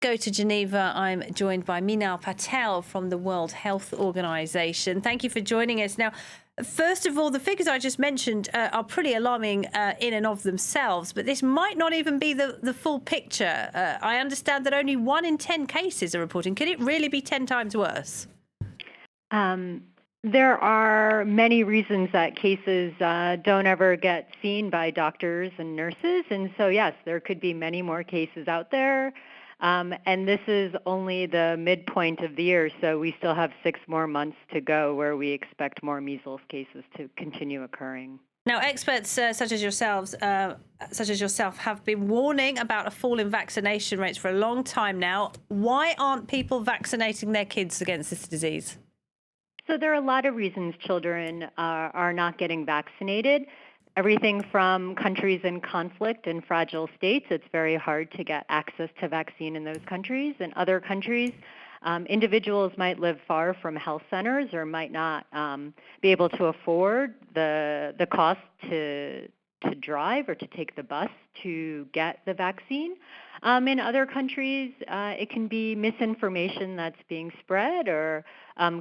Go to Geneva. I'm joined by Minal Patel from the World Health Organization. Thank you for joining us. Now, first of all, the figures I just mentioned are pretty alarming in and of themselves, but this might not even be the full picture. I understand that only 1 in 10 cases are reporting. Could it really be 10 times worse? There are many reasons that cases don't ever get seen by doctors and nurses. And so, yes, there could be many more cases out there. And this is only the midpoint of the year, so we still have 6 more months to go where we expect more measles cases to continue occurring. Now, experts such as yourself have been warning about a fall in vaccination rates for a long time now. Why aren't people vaccinating their kids against this disease? So there are a lot of reasons children are not getting vaccinated. Everything from countries in conflict and fragile states, it's very hard to get access to vaccine in those countries. In other countries, individuals might live far from health centers or might not be able to afford the cost to drive or to take the bus to get the vaccine. In other countries, it can be misinformation that's being spread or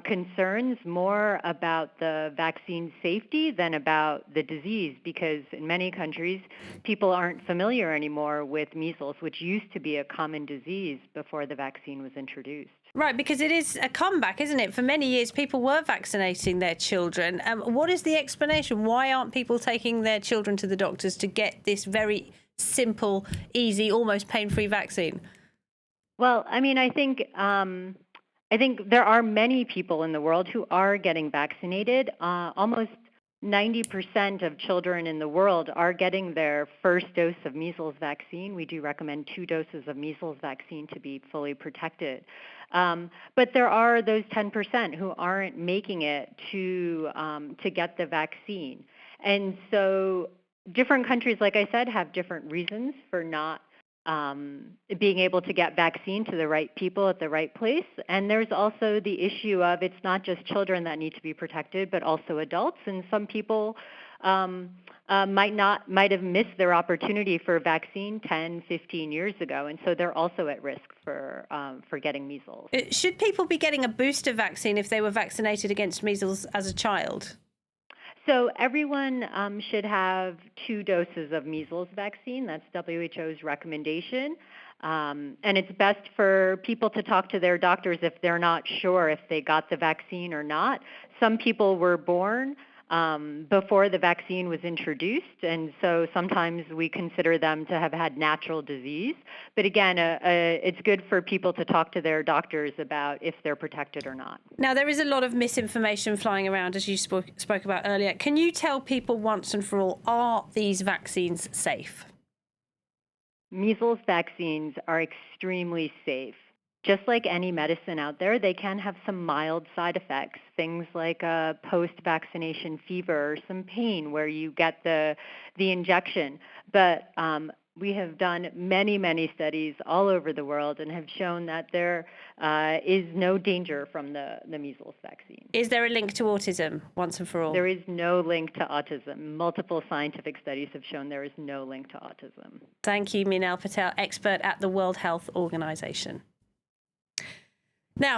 concerns more about the vaccine safety than about the disease, because in many countries, people aren't familiar anymore with measles, which used to be a common disease before the vaccine was introduced. Right, because it is a comeback, isn't it? For many years, people were vaccinating their children. What is the explanation? Why aren't people taking their children to the doctors to get this very simple, easy, almost pain-free vaccine? Well, I think there are many people in the world who are getting vaccinated. Almost 90% of children in the world are getting their first dose of measles vaccine. We do recommend 2 doses of measles vaccine to be fully protected. But there are those 10% who aren't making it to get the vaccine. And so different countries, like I said, have different reasons for not being able to get vaccine to the right people at the right place. And there's also the issue of it's not just children that need to be protected, but also adults. And some people might have missed their opportunity for a vaccine 10, 15 years ago. And so they're also at risk for getting measles. Should people be getting a booster vaccine if they were vaccinated against measles as a child? So everyone should have 2 doses of measles vaccine. That's WHO's recommendation. And it's best for people to talk to their doctors if they're not sure if they got the vaccine or not. Some people were born before the vaccine was introduced, and so sometimes we consider them to have had natural disease. But again, it's good for people to talk to their doctors about if they're protected or not. Now, there is a lot of misinformation flying around, as you spoke about earlier. Can you tell people once and for all, are these vaccines safe? Measles vaccines are extremely safe. Just like any medicine out there, they can have some mild side effects, things like a post-vaccination fever or some pain where you get the injection. But we have done many, many studies all over the world and have shown that there is no danger from the measles vaccine. Is there a link to autism once and for all? There is no link to autism. Multiple scientific studies have shown there is no link to autism. Thank you, Minal Patel, expert at the World Health Organization. Now,